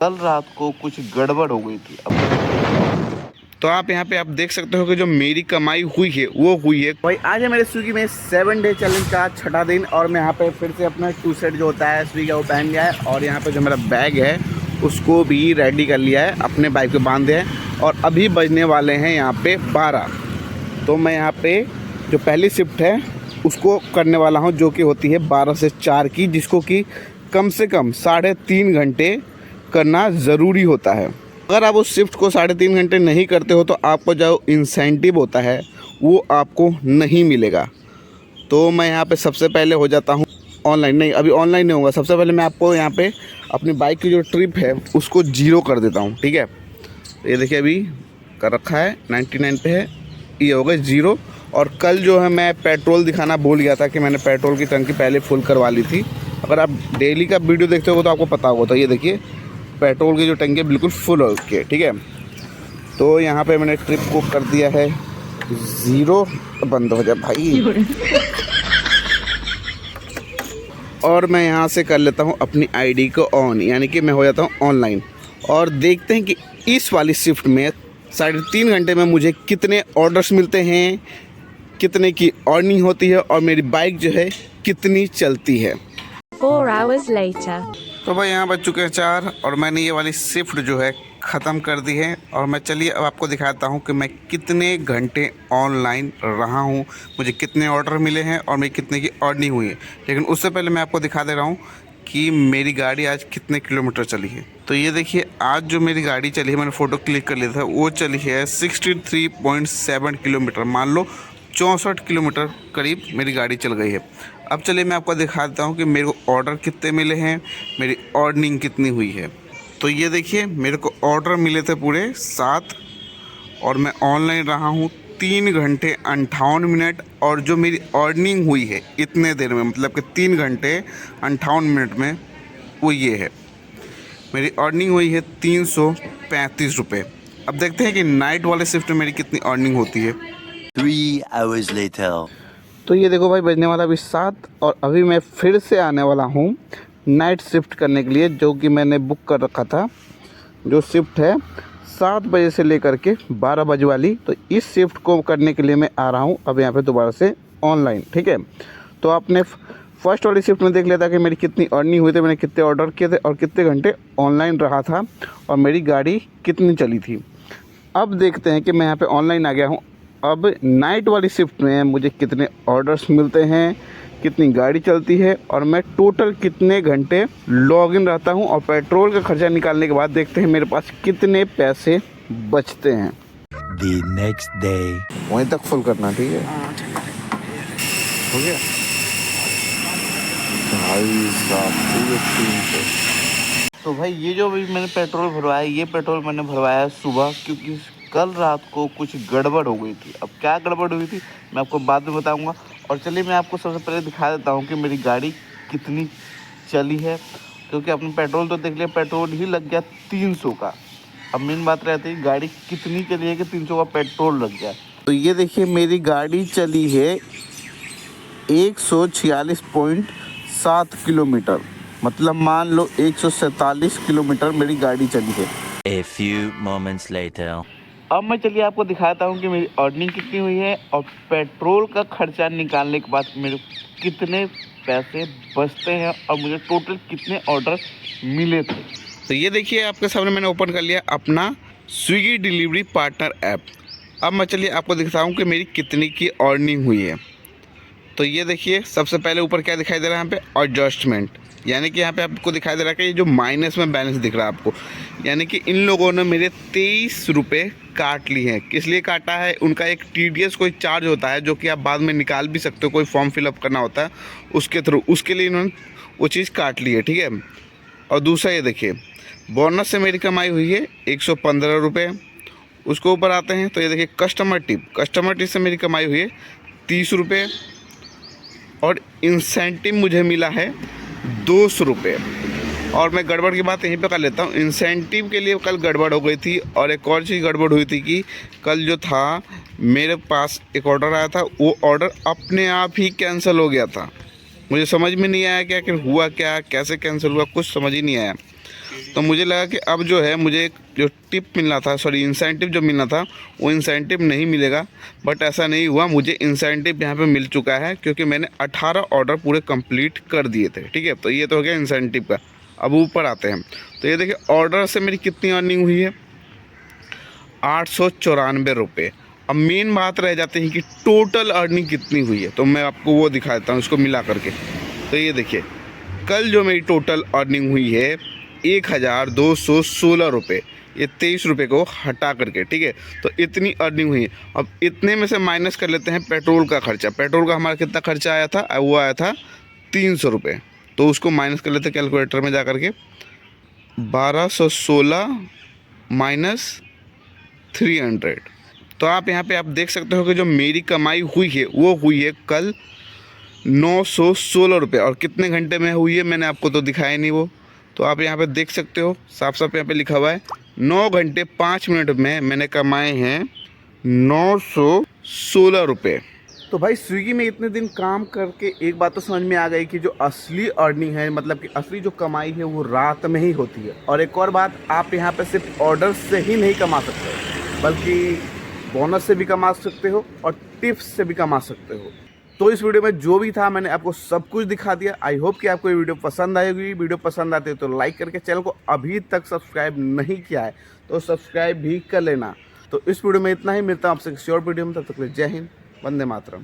कल रात को कुछ गड़बड़ हो गई थी। तो आप यहाँ पे आप देख सकते हो कि जो मेरी कमाई हुई है वो हुई है भाई। आज है मेरे स्विगी में 7 डे चैलेंज का छठा दिन और मैं यहाँ पे फिर से अपना 2 सेट जो होता है स्विगी का वो पहन लिया है और यहाँ पे जो मेरा बैग है उसको भी रेडी कर लिया है, अपने बाइक पे बांध दिया है और अभी बजने वाले हैं यहाँ पे 12। तो मैं यहाँ पे जो पहली शिफ्ट है उसको करने वाला हूँ जो कि होती है 12 से 4 की, जिसको कि कम से कम 3.5 घंटे करना ज़रूरी होता है। अगर आप उस शिफ्ट को 3.5 घंटे नहीं करते हो तो आपको जो इंसेंटिव होता है वो आपको नहीं मिलेगा। तो मैं यहाँ पे सबसे पहले हो जाता हूँ ऑनलाइन, नहीं अभी ऑनलाइन नहीं होगा। सबसे पहले मैं आपको यहाँ पे अपनी बाइक की जो ट्रिप है उसको 0 कर देता हूँ, ठीक है। ये देखिए अभी कर रखा है 99 पे है, ये हो गया 0। और कल जो है मैं पेट्रोल दिखाना भूल गया था कि मैंने पेट्रोल की टंकी पहले फुल करवा ली थी। अगर आप डेली का वीडियो देखते हो तो आपको पता होगा। तो ये देखिए पेट्रोल की जो टंकी बिल्कुल फुल हो गई है, ठीक है। तो यहाँ पे मैंने ट्रिप को कर दिया है 0। बंद हो जाए भाई। और मैं यहाँ से कर लेता हूँ अपनी आईडी को ऑन, यानी कि मैं हो जाता हूँ ऑनलाइन। और देखते हैं कि इस वाली शिफ्ट में 3.5 घंटे में मुझे कितने ऑर्डर्स मिलते हैं, कितने की अर्निंग होती है और मेरी बाइक जो है कितनी चलती है। 4 hours later. तो भाई यहाँ बज चुके हैं 4 और मैंने ये वाली शिफ्ट जो है ख़त्म कर दी है। और मैं चलिए अब आपको दिखाता हूँ कि मैं कितने घंटे ऑनलाइन रहा हूँ, मुझे कितने ऑर्डर मिले हैं और मेरी कितने की अर्निंग हुई है। लेकिन उससे पहले मैं आपको दिखा दे रहा हूँ कि मेरी गाड़ी आज कितने किलोमीटर चली है। तो ये देखिए आज जो मेरी गाड़ी चली है, मैंने फ़ोटो क्लिक कर लिया था, वो चली है 63.7 किलोमीटर। मान लो 64 किलोमीटर करीब मेरी गाड़ी चल गई है। अब चलिए मैं आपको दिखाता हूँ कि मेरे को ऑर्डर कितने मिले हैं, मेरी अर्निंग कितनी हुई है। तो ये देखिए मेरे को ऑर्डर मिले थे पूरे 7 और मैं ऑनलाइन रहा हूँ 3 घंटे 58 मिनट। और जो मेरी अर्निंग हुई है इतने देर में, मतलब कि 3 घंटे 58 मिनट में, वो ये है। मेरी अर्निंग हुई है 335 रुपये। अब देखते हैं कि नाइट वाले शिफ्ट में मेरी कितनी अर्निंग होती है। 3 hours later. तो ये देखो भाई बजने वाला अभी 7 और अभी मैं फिर से आने वाला हूँ नाइट शिफ्ट करने के लिए, जो कि मैंने बुक कर रखा था। जो शिफ्ट है 7 बजे से लेकर के 12 बजे वाली, तो इस शिफ्ट को करने के लिए मैं आ रहा हूँ अब यहाँ पे दोबारा से ऑनलाइन, ठीक है। तो आपने फर्स्ट वाली शिफ्ट में देख लिया था कि मेरी कितनी अर्निंग हुई थी, मैंने कितने ऑर्डर किए थे और कितने घंटे ऑनलाइन रहा था और मेरी गाड़ी कितनी चली थी। अब देखते हैं कि मैं यहाँ पे ऑनलाइन आ गया हूँ। अब नाइट वाली शिफ्ट में मुझे कितने ऑर्डर्स मिलते हैं, कितनी गाड़ी चलती है और मैं टोटल कितने घंटे लॉगिन रहता हूँ। और पेट्रोल का खर्चा निकालने के बाद देखते हैं मेरे पास कितने पैसे बचते हैं। The next day. वहीं तक फुल करना, ठीक है। हो गया भाई साहब पूरे 300। तो भाई ये जो भी मैंने पेट्रोल भरवाया, ये पेट्रोल मैंने भरवाया सुबह, क्योंकि कल रात को कुछ गड़बड़ हो गई थी। अब क्या गड़बड़ हुई थी मैं आपको बाद में बताऊंगा। और चलिए मैं आपको सबसे पहले दिखा देता हूँ कि मेरी गाड़ी कितनी चली है, क्योंकि आपने पेट्रोल तो देख लिया, पेट्रोल ही लग गया 300 का। अब मेन बात रहती है गाड़ी कितनी चली है कि 300 का पेट्रोल लग गया। तो ये देखिए मेरी गाड़ी चली है 146.7 किलोमीटर, मतलब मान लो 147 किलोमीटर मेरी गाड़ी चली है। A few moments later. अब मैं चलिए आपको दिखाता हूँ कि मेरी अर्निंग कितनी हुई है और पेट्रोल का खर्चा निकालने के बाद मेरे कितने पैसे बचते हैं और मुझे टोटल कितने ऑर्डर मिले थे। तो ये देखिए आपके सामने मैंने ओपन कर लिया अपना स्विगी डिलीवरी पार्टनर ऐप। अब मैं चलिए आपको दिखाता हूँ कि मेरी कितनी की अर्निंग हुई है। तो ये देखिए सबसे पहले ऊपर क्या दिखाई दे रहा है यहाँ पे, एडजस्टमेंट, यानी कि यहाँ पे आपको दिखाई दे रहा है कि ये जो माइनस में बैलेंस दिख रहा है आपको, यानी कि इन लोगों ने मेरे 23 रुपये काट लिए हैं। किस लिए काटा है, उनका एक TDS कोई चार्ज होता है जो कि आप बाद में निकाल भी सकते हो, कोई फॉर्म फिलअप करना होता है उसके थ्रू, उसके लिए इन्होंने वो चीज़ काट ली है, ठीक है। और दूसरा ये देखिए बोनस से मेरी कमाई हुई है 115 रुपये। उसको ऊपर आते हैं तो ये देखिए कस्टमर टिप से मेरी कमाई हुई है 30 रुपये। और इंसेंटिव मुझे मिला है 200 रुपये। और मैं गड़बड़ की बात यहीं पे कर लेता हूँ, इंसेंटिव के लिए कल गड़बड़ हो गई थी। और एक और चीज़ गड़बड़ हुई थी कि कल जो था मेरे पास एक ऑर्डर आया था, वो ऑर्डर अपने आप ही कैंसिल हो गया था। मुझे समझ में नहीं आया कि आखिर हुआ क्या, कैसे कैंसिल हुआ, कुछ समझ ही नहीं आया। तो मुझे लगा कि अब जो है मुझे जो टिप मिलना था, सॉरी इंसेंटिव जो मिलना था, वो इंसेंटिव नहीं मिलेगा। बट ऐसा नहीं हुआ, मुझे इंसेंटिव यहाँ पे मिल चुका है क्योंकि मैंने 18 ऑर्डर पूरे कंप्लीट कर दिए थे। ठीक है, तो ये तो हो गया इंसेंटिव का। अब ऊपर आते हैं हम, तो ये देखिए ऑर्डर से मेरी कितनी अर्निंग हुई है, 894 रुपये। अब मेन बात रह जाती है कि टोटल अर्निंग कितनी हुई है, तो मैं आपको वो दिखा देता हूँ इसको मिला करके। तो ये देखिए कल जो मेरी टोटल अर्निंग हुई है 1216 रुपये, ये 23 रुपये को हटा करके। ठीक है, तो इतनी अर्निंग हुई है। अब इतने में से माइनस कर लेते हैं पेट्रोल का खर्चा। पेट्रोल का हमारा कितना खर्चा आया था, वो आया था 300 रुपये। तो उसको माइनस कर लेते हैं कैलकुलेटर में जा करके, 1216 माइनस 300। तो आप यहाँ पे आप देख सकते हो कि जो मेरी कमाई हुई है वो हुई है कल 916 रुपये। और कितने घंटे में हुई है मैंने आपको तो दिखाया नहीं वो, तो आप यहाँ पे देख सकते हो साफ साफ यहाँ पे लिखा हुआ है 9 घंटे 5 मिनट में मैंने कमाए हैं 916 रुपये। तो भाई स्विगी में इतने दिन काम करके एक बात तो समझ में आ गई कि जो असली अर्निंग है, मतलब कि असली जो कमाई है वो रात में ही होती है। और एक और बात, आप यहाँ पे सिर्फ ऑर्डर से ही नहीं कमा सकते, बल्कि बोनस से भी कमा सकते हो और टिप्स से भी कमा सकते हो। तो इस वीडियो में जो भी था मैंने आपको सब कुछ दिखा दिया। आई होप कि आपको ये वीडियो पसंद आएगी। वीडियो पसंद आती है तो लाइक करके, चैनल को अभी तक सब्सक्राइब नहीं किया है तो सब्सक्राइब भी कर लेना। तो इस वीडियो में इतना ही, मिलता हूँ आपसे किसी और वीडियो में, तब तक के लिए जय हिंद, वंदे मातरम।